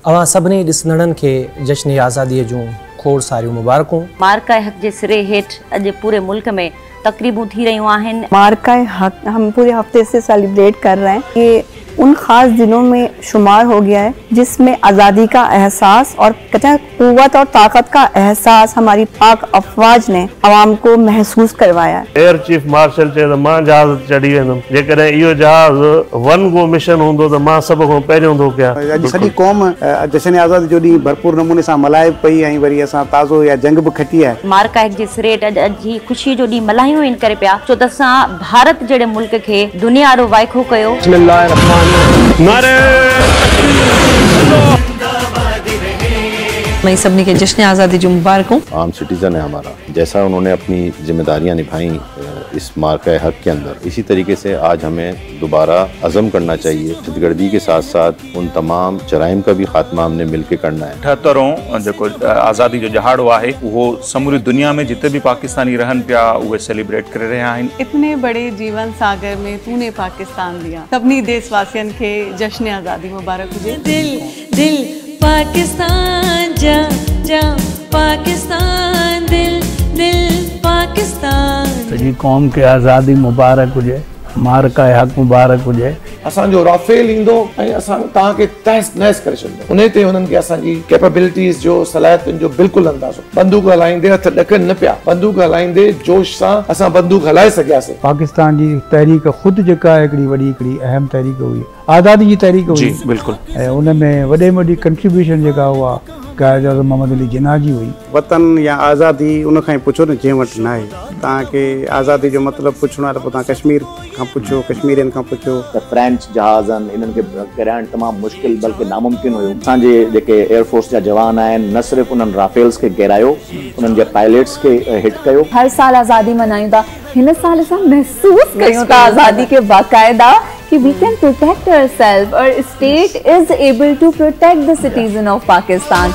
अवां सभिनी ॾिसंदड़नि खे जश्न आज़ादीअ जूं खोड़ सारियूं मुबारकूं। मार्का हक़ जे सिरे हेठि अॼु पूरे मुल्क में तकरीबूं थी रही हैं। मार्का हक़ हम पूरे हफ्ते से सेलिब्रेट कर रहे हैं। ये उन खास दिनों में शुमार हो गया है जिसमें आज़ादी का एहसास और कुव्वत और ताकत का एहसास हमारी पाक अफवाज ने आवाम को महसूस करवाया है। एयर चीफ मार्शल चे त मां जहाज चढ़ी वेंदुमि, जेकॾहिं इहो जहाज वन गो मिशन हूंदो त मां सभ खां पहिरियों थो कयां। अॼु सॼी क़ौम जश्न आज़ादी जो ॾींहुं भरपूर नमूने सां मल्हाए पई ऐं वरी असां ताज़ो या जंग बि खटी आहे। मार्का हक़ जे सिरे अॼु जी ख़ुशी जो ॾींहुं मल्हायूं इन करे पिया छो त असां भारत जहिड़े मुल्क खे दुनिया वारो वाइको कयो। मैं सबनी के जश्न आज़ादी जो मुबारक हूँ। आम सिटीज़न है हमारा, जैसा उन्होंने अपनी जिम्मेदारियां निभाई इस मार्का हक़ के अंदर, इसी तरीके से आज हमें दोबारा अज़म करना चाहिए। दहशतगर्दी के साथ साथ उन तमाम जराइम का भी खात्मा हमने मिलकर करना है। 78 जो आज़ादी जो जहाड़ो है वो समूरी दुनिया में जिते भी पाकिस्तानी रहन पिया वो सेलिब्रेट कर रहे हैं। इतने बड़े जीवन सागर में तूने पाकिस्तान दिया, सभी देशवासियन के जश्न आज़ादी मुबारक हुजे। दिल दिल पाकिस्तान जा जा पाकिस्तान, दिल दिल पाकिस्तान। सॼी क़ौम के आज़ादी मुबारक हुजे, मार्का हक़ मुबारक हुजे। असांजो राफेल ईंदो ऐं असां तव्हांखे तहस नहस करे छॾींदो। उन ते उन्हनि खे असांजी कैपेबिलिटीज़ जो सलाहियतुनि जो बिल्कुलु अंदाज़ो। बंदूक हलाईंदे हथ ॾकनि न पिया, बंदूक हलाईंदे जोश सां असां बंदूक हलाए सघियासीं। पाकिस्तान जी तहरीक ख़ुदि जेका हिकिड़ी वॾी हिकिड़ी अहम तहरीक हुई, आज़ादी जी तहरीक हुई। जी बिल्कुलु। ऐं उन में वॾे में वॾी कंट्रीब्यूशन जेका हुआ क़ाइद आज़म मोहम्मद अली जिन्ना जी हुई। वतन या आज़ादी उन खां ई पुछो न जंहिं वटि न आहे। तव्हांखे आज़ादी जो मतिलबु पुछणो आहे त पोइ तव्हां कश्मीर खां पुछो, कश्मीरियुनि खां पुछो। त फ्रेंच जहाज़ इन्हनि खे कराइण तमामु मुश्किल बल्कि नामुमकिन हुयो। असांजे जेके एयरफोर्स जा जवान आहिनि न सिर्फ़ु उन्हनि राफेल्स खे गिरायो, उन्हनि जे पायलट्स खे हिट कयो। हर साल आज़ादी मनायूं था, हिन साल असां महसूस कयूं था आज़ादी के बाकायदा कि we can protect ourselves और state is able to protect the citizen of Pakistan।